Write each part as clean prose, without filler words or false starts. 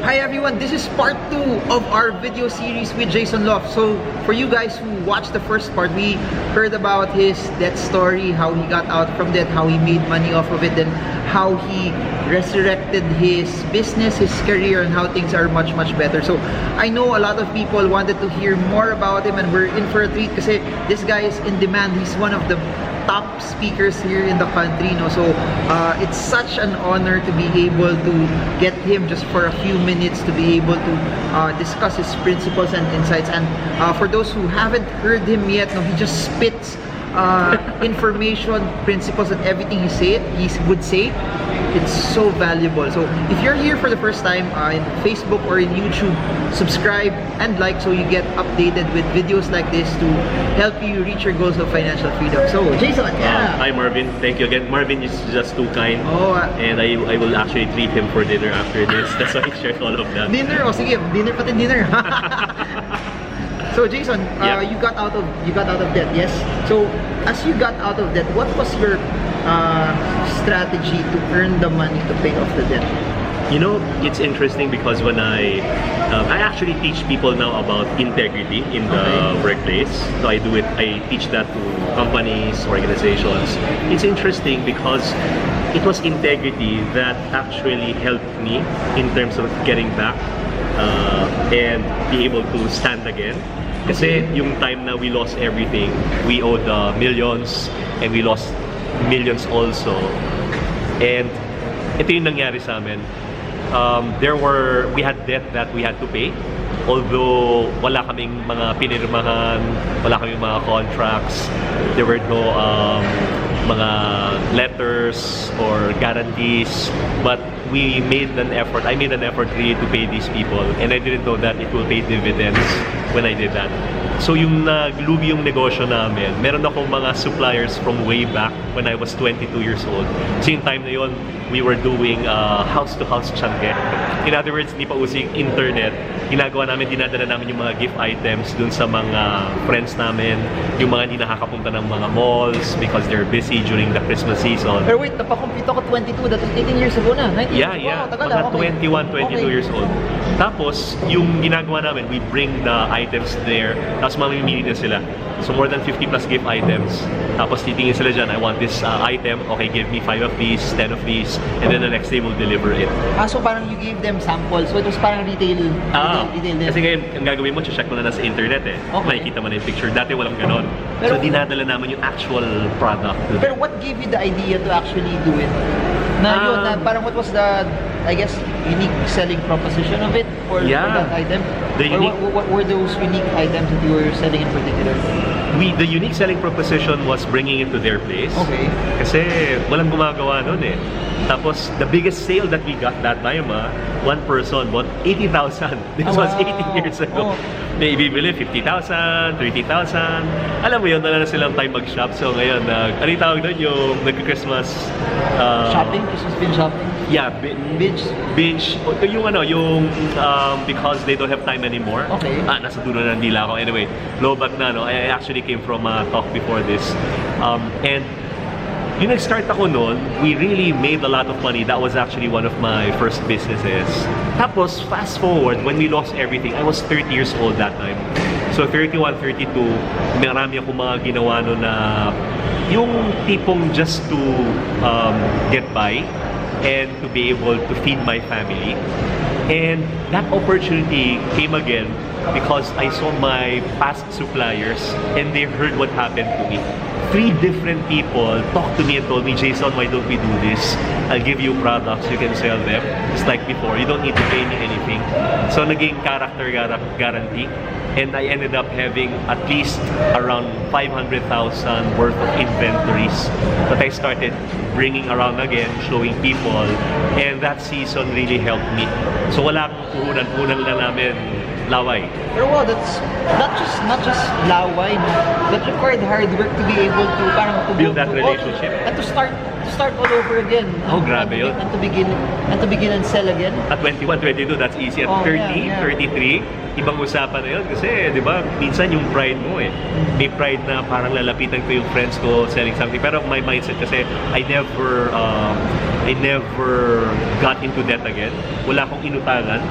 Hi everyone, this is part 2 of our video series with Jayson Lo. So for you guys who watched the first part, we heard about his debt story, how he got out from debt, how he made money off of it, and how he resurrected his business, his career, and how things are much better. So I know a lot of people wanted to hear more about him, and we're in for a treat kasi this guy is in demand. He's one of the top speakers here in the country, no? So it's such an honor to be able to get him just for a few minutes to be able to discuss his principles and insights. And for those who haven't heard him yet, no, he just spits information, principles, and everything he would say. It's so valuable. So if you're here for the first time in Facebook or in YouTube, subscribe and like so you get updated with videos like this to help you reach your goals of financial freedom. So Jayson, yeah. Hi Marvin, thank you again. Marvin is just too kind, and I will actually treat him for dinner after this. That's why I shared all of that. Dinner? O sige, dinner pati dinner. So Jayson, you got out of debt, yes? So as you got out of debt, what was your strategy to earn the money to pay off the debt? You know, it's interesting because when I actually teach people now about integrity in the workplace. So I teach that to companies, organizations. It's interesting because it was integrity that actually helped me in terms of getting back and be able to stand again. Kasi yung time na we lost everything, we owed millions and we lost millions also. And ito yung nangyari sa amin. We had debt that we had to pay. Although wala kaming mga pinirmahan, wala kaming mga contracts, there were no mga letters or guarantees, but we made an effort. I made an effort really to pay these people, and I didn't know that it will pay dividends when I did that. So yung naglugi yung negosyo namin, meron akong mga suppliers from way back when I was 22 years old. So yung time na yun, we were doing house-to-house tiyangge. In other words, hindi pa using internet. Ginagawa namin, dinadala namin yung mga gift items dun sa mga friends namin, yung mga hindi nakakapunta ng mga malls because they're busy during the Christmas season. Pero wait, napakompute ako 22, that was 18 years ago na, 19 Yeah, years yeah. ago. Mga 21, 22 years old. Tapos, yung ginagawa namin, we bring the items there, tapos mamimili na sila. So more than 50 plus gift items. Tapos titingin sila dyan, I want this item, okay, give me 5 of these, 10 of these, and then the next day we'll deliver it. So parang you gave them samples, so it was parang retail din. Kasi ngayon, ang gagawin mo, check mo na sa internet eh. Makikita mo na yung picture. Dati walang ganon. So dinadala namin yung actual product. Pero what gave you the idea to actually do it? Parang what was the, I guess, unique selling proposition of it for that item? What were those unique items that you were selling in particular? The unique selling proposition was bringing it to their place. Okay. Kasi walang gumagawa nun eh. Tapos, the biggest sale that we got that time, one person bought 80,000. This was 18 years ago. May ibibili 50,000, 30,000. Alam mo yun, wala na silang time mag-shop. So ngayon, ano yung tawag doon? Yung nag-Christmas... shopping? Christmas binge shopping? Yeah, binge. Yung because they don't have time anymore. Okay. Nasa dulo na ng dila ako. Anyway, lowback na, no? I actually came from a talk before this. And yung nag-start ako noon, we really made a lot of money. That was actually one of my first businesses. Tapos, fast forward, when we lost everything, I was 30 years old that time. So, 31, 32, marami akong mga ginawa no na yung tipong just to get by and to be able to feed my family. And that opportunity came again because I saw my past suppliers and they heard what happened to me. 3 different people talked to me and told me, Jayson, why don't we do this? I'll give you products, you can sell them. Just like before, you don't need to pay me anything. So naging character guarantee. And I ended up having at least around 500,000 worth of inventories that I started bringing around again, showing people. And that season really helped me. So wala akong puhunan lang namin laway. Pero wow, that's not just laway, that required hard work to be able to build that relationship and to start all over again. Grabe yun. And to begin and sell again. At 21, 22, that's easy. At 30, 33, ibang usapan na yun. Kasi, di ba, minsan yung pride mo eh. May pride na parang lalapitan ko yung friends ko selling something. Pero my mindset kasi, I never I never got into debt again. Wala akong inutangan.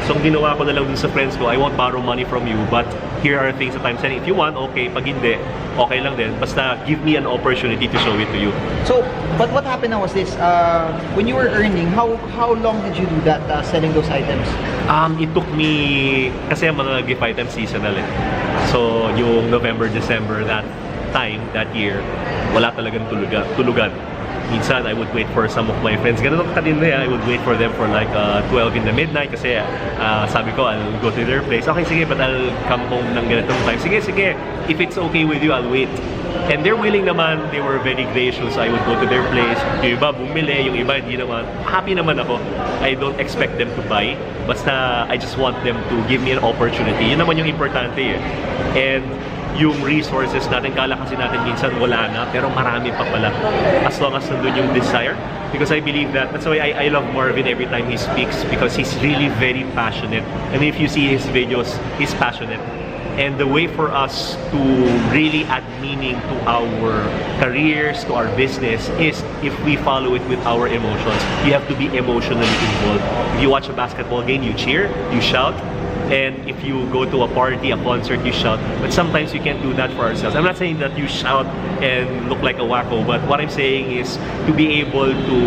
So, ang ginawa ko na lang dun sa friends ko, I won't borrow money from you, but here are things that I'm selling. If you want, okay. Pag hindi, okay lang din. Basta give me an opportunity to show it to you. So, but what happened now was this, when you were earning, how long did you do that, selling those items? It took me, kasi ang mga gift items seasonal eh. So, yung November, December, that year, wala talagang tulugan. Minsan, I would wait for some of my friends. Ganun ka din I would wait for them for like 12 in the midnight kasi sabi ko, I'll go to their place. Okay, sige, but I'll come home ng ganitong time. Sige. If it's okay with you, I'll wait. And they're willing naman. They were very gracious. I would go to their place. Yung iba, bumili. Yung iba, hindi naman. Happy naman ako. I don't expect them to buy. Basta, I just want them to give me an opportunity. Yun naman yung importante eh. And yung resources natin, kala kasi natin minsan wala na, pero marami pa pala as long as nandun yung desire. Because I believe that's why I love Marvin every time he speaks, because he's really very passionate. And if you see his videos, he's passionate. And the way for us to really add meaning to our careers, to our business, is if we follow it with our emotions. You have to be emotionally involved. If you watch a basketball game, you cheer, you shout. And if you go to a party, a concert, you shout. But sometimes you can't do that for ourselves. I'm not saying that you shout and look like a wacko, but what I'm saying is to be able to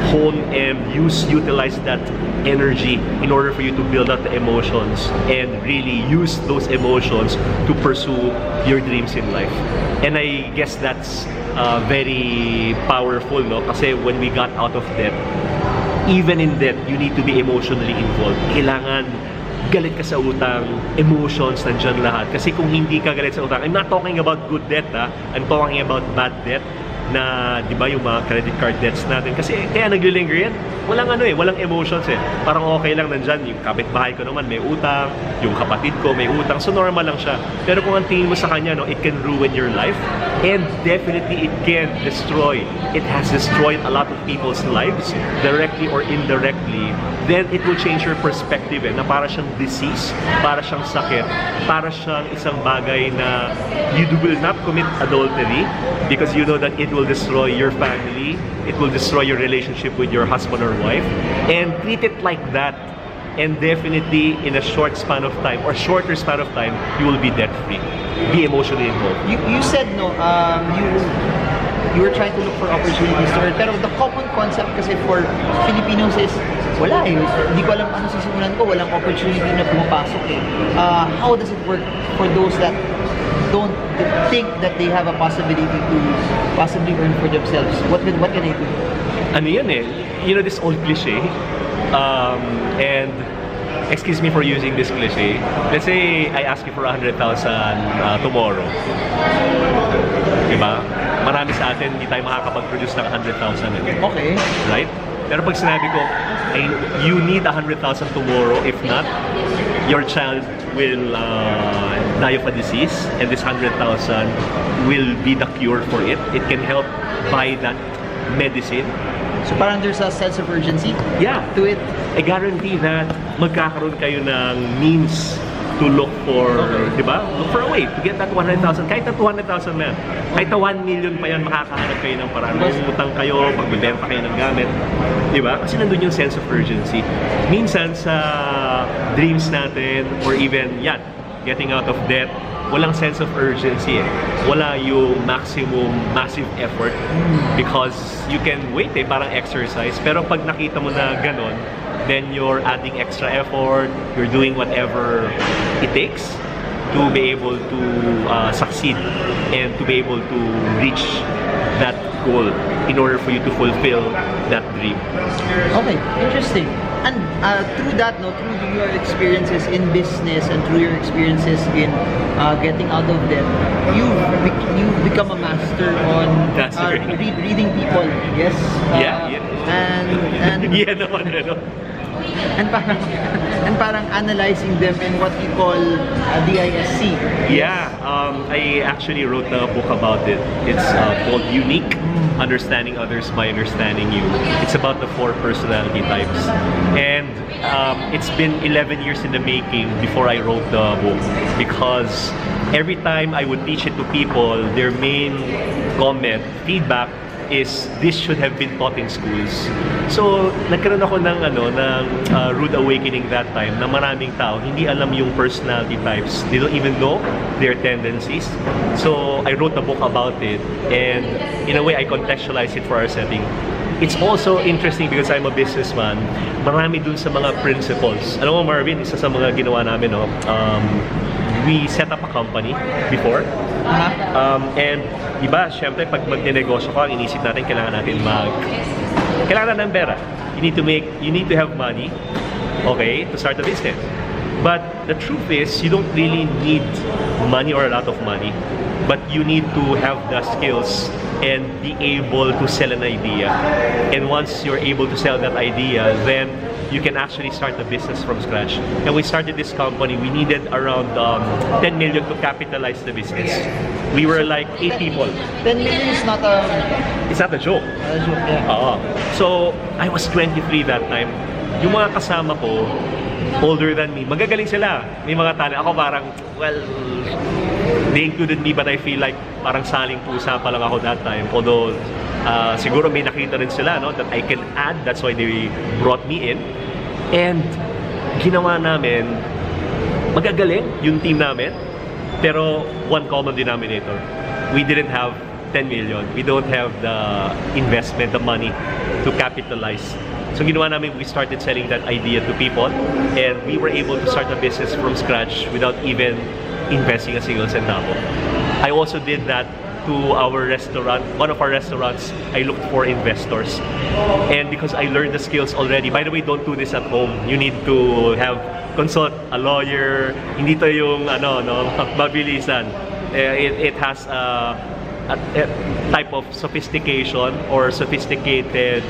hone and utilize that energy in order for you to build up the emotions and really use those emotions to pursue your dreams in life. And I guess that's very powerful, no? Kasi when we got out of debt, even in debt, you need to be emotionally involved. Kailangan galit ka sa utang, emotions, nandyan lahat. Kasi kung hindi ka galit sa utang, I'm not talking about good debt, I'm talking about bad debt na, di ba, yung mga credit card debts natin. Kasi kaya naglilinger yan. Walang walang emotions eh. Parang okay lang nandyan. Yung kapitbahay ko naman may utang, yung kapatid ko may utang, so normal lang siya. Pero kung ang tingin mo sa kanya, no, it can ruin your life, and definitely it can destroy. It has destroyed a lot of people's lives, directly or indirectly. Then it will change your perspective na para siyang disease, para siyang sakit, para siyang isang bagay na you will not commit adultery because you know that it will destroy your family, it will destroy your relationship with your husband or wife, and treat it like that. And definitely in a short span of time or shorter span of time, you will be debt free. Be emotionally involved. You said no, you were trying to look for opportunities to earn. Pero the common concept kasi for Filipinos is, wala eh. Hindi ko alam ano sisimulan ko, walang opportunity na pumapasok eh. How does it work for those that don't think that they have a possibility to possibly earn for themselves? What can they do? Ano yan eh? You know this old cliche? And excuse me for using this cliche. Let's say I ask you for 100,000 tomorrow. Diba? Marami sa atin, hindi tayo makakapag-produce ng 100,000 eh. Okay. Right? Pero pag sinabi ko, you need 100,000 tomorrow, if not, your child will die of a disease, and this 100,000 will be the cure for it. It can help buy that medicine. So parang there's a sense of urgency to it. I guarantee that magkakaroon kayo ng means to look for, di ba? Look for a way to get that 100,000. Kahit na 200,000 na, kahit na 1 million pa yan, makakahanap kayo ng paraan. Utang kayo, magbibenta kayo ng gamit. Di ba? Kasi nandun yung sense of urgency. Minsan sa dreams natin, or even getting out of debt, walang sense of urgency eh. Wala yung massive effort because you can wait eh, parang exercise. Pero pag nakita mo na ganon, then you're adding extra effort, you're doing whatever it takes to be able to succeed and to be able to reach that goal in order for you to fulfill that dream. Okay, interesting. And through that, through your experiences in business and through your experiences in getting out of debt, you've become a master on reading people. Yes. And yeah, naman, and parang analyzing them in what we call DISC. Yeah, I actually wrote a book about it. It's called Younique, Understanding Others by Understanding You. It's about the 4 personality types. And it's been 11 years in the making before I wrote the book, because every time I would teach it to people, their main comment, feedback is this should have been taught in schools. So, nagkaroon ako ng rude awakening that time na maraming tao hindi alam yung personality types. They don't even know their tendencies. So, I wrote a book about it, and in a way, I contextualized it for our setting. It's also interesting because I'm a businessman. Marami dun sa mga principles. Alam mo, Marvin, isa sa mga ginawa namin, we set up a company before. And iba, syempre, pag magne-negosyo ka, ang inisip natin, kailangan ng pera. You need to have money, okay, to start a business. But the truth is, you don't really need money or a lot of money. But you need to have the skills and be able to sell an idea. And once you're able to sell that idea, then you can actually start a business from scratch. And we started this company, we needed around 10 million to capitalize the business. We were like 8 people. 10 million is not a... It's not a joke. Not a joke, yeah. So, I was 23 that time. Yung mga kasama ko, older than me, magagaling sila. May mga talent. Ako parang, well, they included me, but I feel like parang saling pusa pa lang ako that time. Although, siguro may nakita rin sila, no, that I can add. That's why they brought me in. And ginawa namin, magagaling yung team namin. Pero one common denominator. We didn't have 10 million. We don't have the investment, the money to capitalize. So ginawa namin, we started selling that idea to people, and we were able to start a business from scratch without even investing a single centavo. I also did that to our restaurant. One of our restaurants, I looked for investors. And because I learned the skills already, by the way, don't do this at home. You need to consult a lawyer. Hindi to yung mabilisan. It has a type of sophistication or sophisticated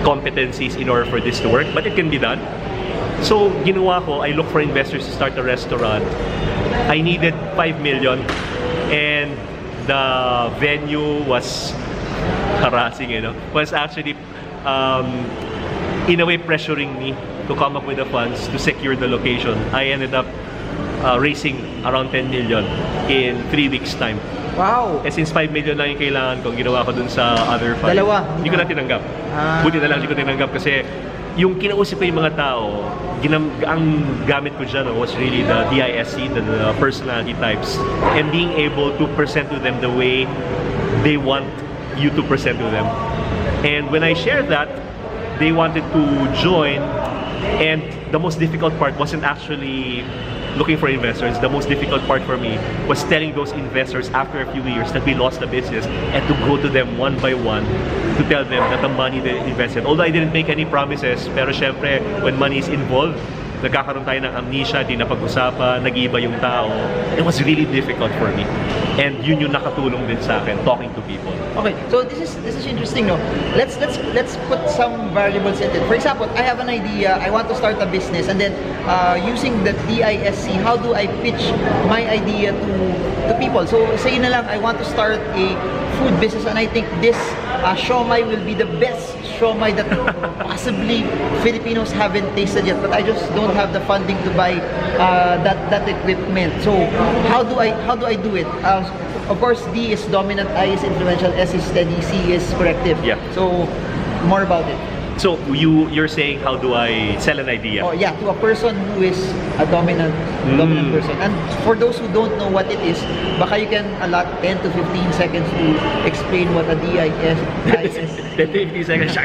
competencies in order for this to work, but it can be done. So, ginawa ko, I look for investors to start a restaurant. I needed 5 million, and the venue was harassing, was actually in a way pressuring me to come up with the funds to secure the location. I ended up raising around 10 million in 3 weeks time. Wow! Eh since 5 million lang yung kailangan ko, ginawa ko dun sa other fund. Dalawa? Hindi ko na tinanggap. Buti na lang hindi ko tinanggap kasi yung kinausap ko yung mga tao, ang gamit ko dyan was really the DISC, the personality types, and being able to present to them the way they want you to present to them. And when I shared that, they wanted to join, and the most difficult part wasn't actually looking for investors. The most difficult part for me was telling those investors after a few years that we lost the business, and to go to them one by one to tell them that the money they invested, although I didn't make any promises, pero syempre when money is involved, nagkakaroon tayo ng amnesia, di napag-usapan, nag-iiba yung tao. It was really difficult for me. And yun yung nakatulong din sa akin, talking to people. Okay, so this is interesting, no? Let's put some variables in it. For example, I have an idea, I want to start a business, and then using the DISC, how do I pitch my idea to people? So say na lang, I want to start a food business, and I think this siomai will be the best siomai that possibly Filipinos haven't tasted yet, but I just don't have the funding to buy that equipment. So how do I do it? Of course, D is dominant, I is influential, S is steady, C is corrective. Yeah. So more about it. So you're saying, how do I sell an idea? Oh yeah, to a person who is a dominant person. And for those who don't know what it is, baka you can allot 10 to 15 seconds to explain what a DIS is. 10 to 15 seconds.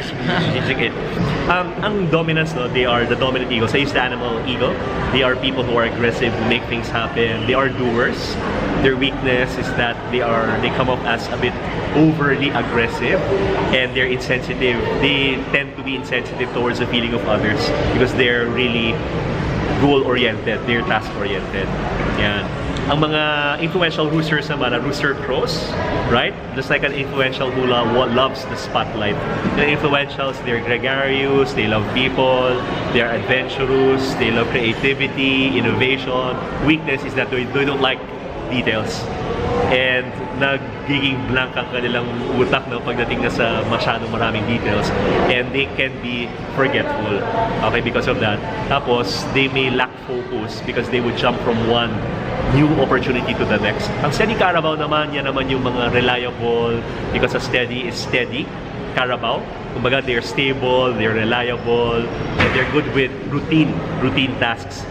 Ang dominants, no, they are the dominant eagles. I use the animal eagle. They are people who are aggressive, who make things happen. They are doers. Their weakness is that they come off as a bit overly aggressive, and they're insensitive. They tend to be insensitive towards the feeling of others because they're really goal-oriented, they're task-oriented. Yan. Ang mga influential roosters naman, rooster crows, right? Just like an influential who loves the spotlight. The influentials, they're gregarious, they love people, they're adventurous, they love creativity, innovation. Weakness is that they don't like details. And nagiging blank ang kanilang utak, no, pagdating na sa masyadong maraming details, and they can be forgetful, okay, because of that. Tapos they may lack focus because they would jump from one new opportunity to the next. Ang steady Carabao naman, yan naman yung mga reliable, because a steady is steady Carabao. Kumbaga, they're stable, they're reliable, and they're good with routine tasks,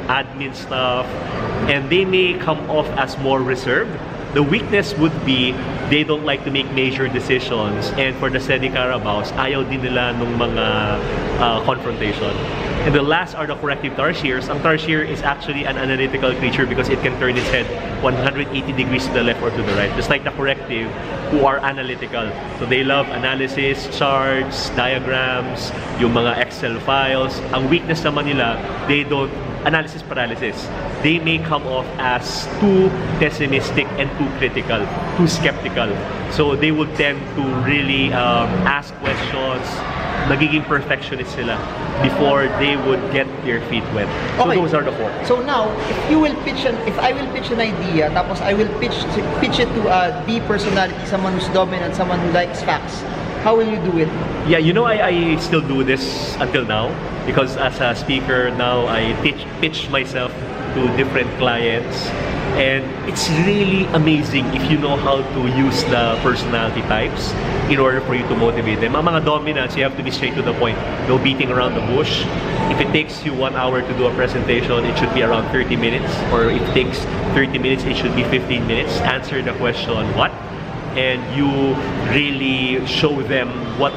admin stuff, and they may come off as more reserved. The weakness would be they don't like to make major decisions, and for the steady Carabaos, ayaw din nila nung mga confrontation. And the last are the corrective tarsiers. Ang tarsier is actually an analytical creature because it can turn its head 180 degrees to the left or to the right, just like the corrective, who are analytical. So they love analysis, charts, diagrams, yung mga Excel files. Ang weakness naman nila, they don't analysis paralysis. They may come off as too pessimistic and too critical, too skeptical. So they would tend to really ask questions. Nagiging perfectionist sila before they would get their feet wet. So Okay. those are the 4. So now, if I will pitch an idea, tapos I will pitch it to a D personality, someone who's dominant, someone who likes facts, how will you do it? Yeah, you know, I still do this until now because as a speaker now, I pitch myself to different clients, and it's really amazing if you know how to use the personality types in order for you to motivate them. Ang mga dominants, you have to be straight to the point. No beating around the bush. If it takes you 1 hour to do a presentation, it should be around 30 minutes. Or if it takes 30 minutes, it should be 15 minutes. Answer the question, what? And you really show them what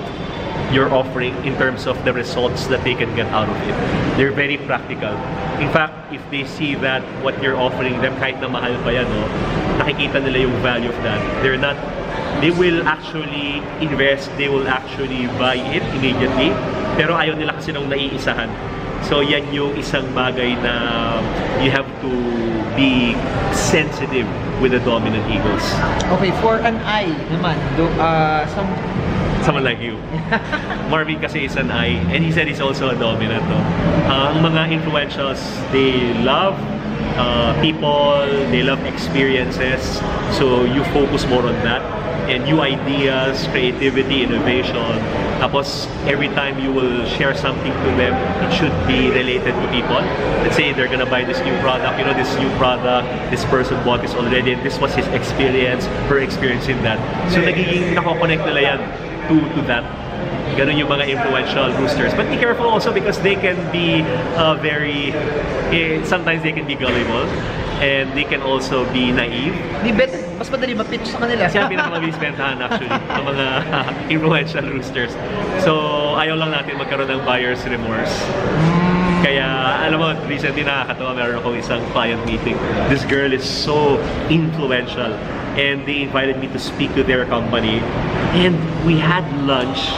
you're offering in terms of the results that they can get out of it. They're very practical. In fact, if they see that what you're offering them, kahit na mahal pa yan, no, nakikita nila yung value of that. They will actually invest, they will actually buy it immediately, pero ayaw nila kasi nung naiisahan. So yan yung isang bagay na you have to be sensitive with the dominant eagles. Okay, for an I naman, Someone like you. Marvin kasi is an I, and he said he's also a dominant. No? Ang mga influentials, they love people, they love experiences, so you focus more on that. And new ideas, creativity, innovation. Tapos, every time you will share something to them, it should be related to people. Let's say they're gonna buy this new product, you know, this new product, this person bought this already, and this was his experience, her experience in that. So, nagiging nako-connect nila yan to that. Ganun yung mga influential boosters. But be careful also because they can be sometimes they can be gullible, and they can also be naive. Mas madali ma-pitch sa kanila. Siya ang pinakamabilis bentahan actually ng mga influential roosters. So, ayaw lang natin magkaroon ng buyer's remorse. Kaya, alam mo, recently nakakatawa, meron akong isang client meeting. This girl is so influential, and they invited me to speak to their company. And we had lunch.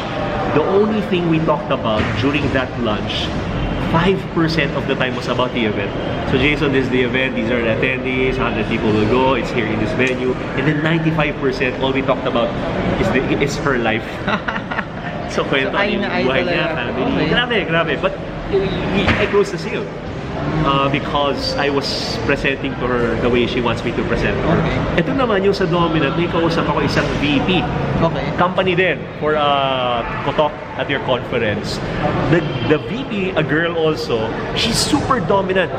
The only thing we talked about during that lunch, 5% of the time was about the event. So Jayson, this is the event, these are the attendees, 100 people will go, it's here in this venue. And then 95%, all we talked about is her life. So kwento ay yung na ay buhay niya, talaga. family. Okay. Grabe. But I closed the sale. Because I was presenting to her the way she wants me to present her. Okay. Ito naman yung sa dominant, may kausap ako isang VP. Okay. Company din for talk at your conference. The VP, a girl also, she's super dominant.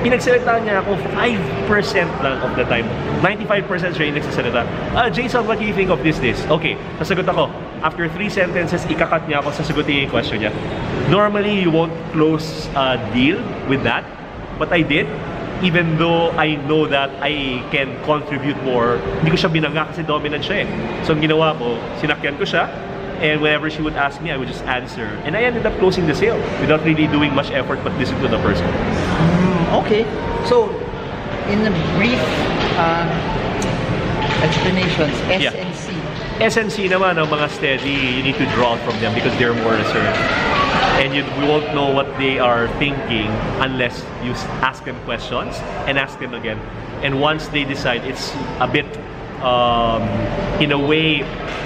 Pinagsalita niya ako 5% lang of the time. 95% siya yung nagsasalita. Jayson, what do you think of this? Okay, sasagot ako. After 3 sentences, ikakat niya ako, sasagutin yung question niya. Normally, you won't close a deal with that. But I did. Even though I know that I can contribute more, hindi ko siya binangga kasi dominant siya eh. So ang ginawa ko, sinakyan ko siya, and whenever she would ask me, I would just answer. And I ended up closing the sale without really doing much effort but listen to the person. Okay. So, in a brief explanations, Yeah. SNC. SNC naman, ang mga steady, you need to draw from them because they're more reserved. And we won't know what they are thinking unless you ask them questions and ask them again. And once they decide, it's a bit, in a way,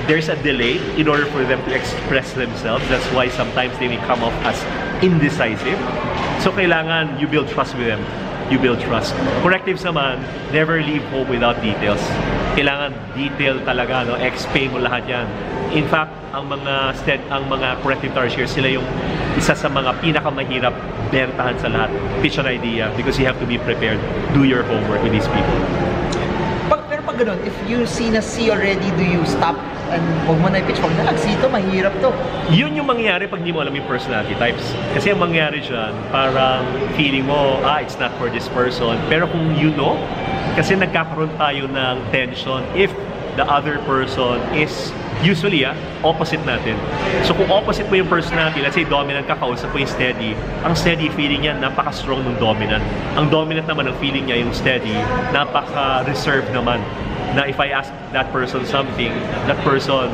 there's a delay in order for them to express themselves. That's why sometimes they may come off as indecisive. So kailangan you build trust with them. You build trust. Correctives naman, never leave home without details. Kailangan detail talaga, no? Explain mo lahat yan. In fact, ang mga corrective tarsiers, sila yung isa sa mga pinakamahirap bentahan sa lahat. Pitch an idea because you have to be prepared. Do your homework with these people. Pero pag ganun, if you see na C already, do you stop and huwag mo na i-pitch? Pag C to, mahirap to. Yun yung mangyayari pag di mo alam yung personality types. Kasi ang mangyayari dyan, parang feeling mo, it's not for this person. Pero kung you know, kasi nagkakaroon tayo ng tension if the other person is usually opposite natin. So kung opposite mo yung personality, let's say dominant ka, kausap mo yung steady, ang steady feeling niya, napaka-strong ng dominant. Ang dominant naman ang feeling niya, yung steady, napaka-reserved naman. Na if I ask that person something, that person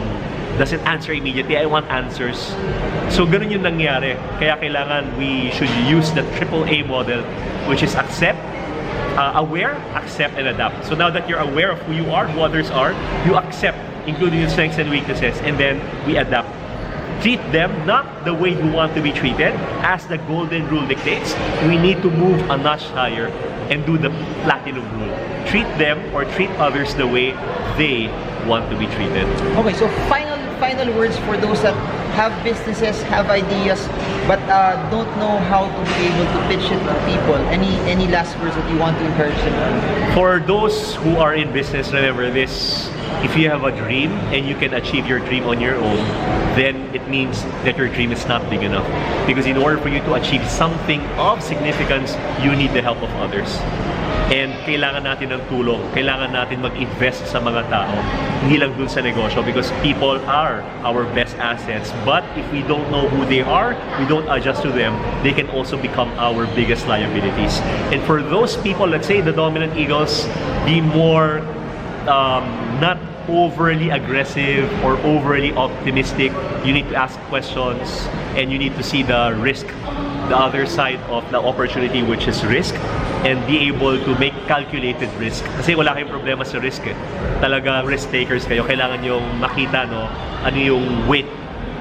doesn't answer immediately. I want answers. So ganun yung nangyari. Kaya kailangan we should use the AAA model, which is accept, aware, accept, and adapt. So now that you're aware of who you are, who others are, you accept, including your strengths and weaknesses, and then we adapt. Treat them not the way you want to be treated. As the golden rule dictates, we need to move a notch higher and do the platinum rule. Treat them or treat others the way they want to be treated. Okay, so final words for those that have businesses, have ideas, but don't know how to be able to pitch it to people. Any last words that you want to encourage them? For those who are in business, remember this: if you have a dream and you can achieve your dream on your own, then it means that your dream is not big enough. Because in order for you to achieve something of significance, you need the help of others. And kailangan natin ng tulong. Kailangan natin mag-invest sa mga tao. Hindi lang dun sa negosyo, because people are our best assets. But if we don't know who they are, we don't adjust to them, they can also become our biggest liabilities. And for those people, let's say the dominant eagles, be more not overly aggressive or overly optimistic. You need to ask questions and you need to see the risk, the other side of the opportunity, which is risk, and be able to make calculated risk. Kasi wala kayong problema sa risk Talaga risk takers kayo. Kailangan yung makita ano yung weight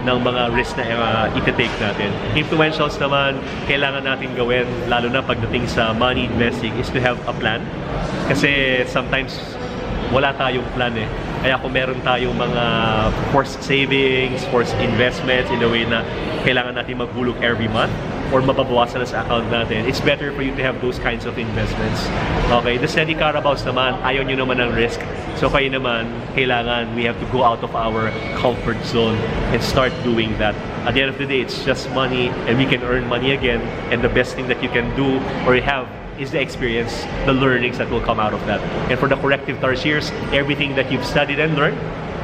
ng mga risk na iti-take natin. Influentials naman, kailangan natin gawin, lalo na pagdating sa money investing, is to have a plan. Kasi sometimes wala tayong plan Kaya kung meron tayong mga forced savings, forced investments in a way na kailangan natin maghulog every month or mababawasan na sa account natin, it's better for you to have those kinds of investments. Okay, the steady carabaos naman, ayaw nyo naman ng risk. So kayo naman, kailangan we have to go out of our comfort zone and start doing that. At the end of the day, it's just money and we can earn money again, and the best thing that you can do or have is the experience, the learnings that will come out of that. And for the corrective tarsiers, everything that you've studied and learned,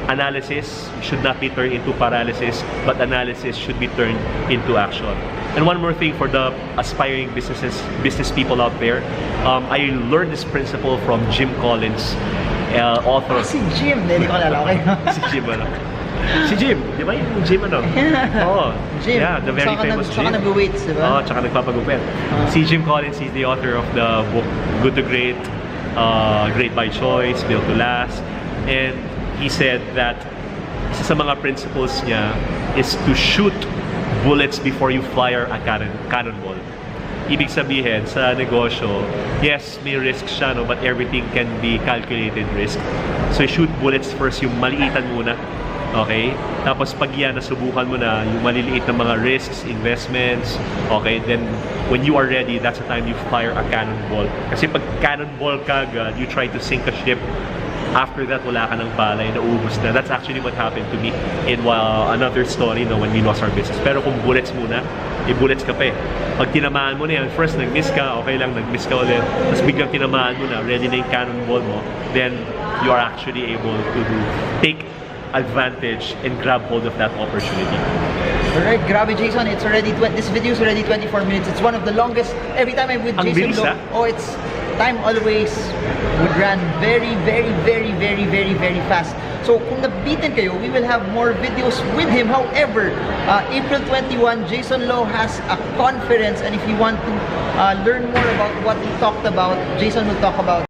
analysis should not be turned into paralysis, but analysis should be turned into action. And one more thing for the aspiring business people out there, I learned this principle from Jim Collins, author. Si Jim, hindi ko nalala, okay? Si Jim, Si Jim, di ba yung Jim Oo. Jim. Yeah, the very famous Jim. Saka nag-weights, di ba? Tsaka nagpapagupit. Si Jim Collins, he's the author of the book Good to Great, Great by Choice, Built to Last. And he said that isa sa mga principles niya is to shoot bullets before you fire a cannonball. Ibig sabihin, sa negosyo, yes, may risk siya, but everything can be calculated risk. So shoot bullets first, yung maliitan muna. Okay? Tapos pag yan, nasubukan mo na yung maliliit na mga risks, investments, okay? Then, when you are ready, that's the time you fire a cannonball. Kasi pag cannonball ka agad, you try to sink a ship. After that, wala ka ng balay, naubos na. That's actually what happened to me in another story when we lost our business. Pero kung bullets muna, bullets ka pa Pag tinamaan mo na yan, first nag-miss ka, okay lang, nag-miss ka ulit. Tapos biglang tinamaan mo na, ready na yung cannonball mo, then you are actually able to take advantage and grab hold of that opportunity. Alright, grabe Jayson, it's already this video is already 24 minutes. It's one of the longest. Every time I'm with Jayson Lo, it's time always would run very fast. So kung nabitin kayo, we will have more videos with him. However, April 21, Jayson Lo has a conference, and if you want to learn more about what he talked about, Jayson will talk about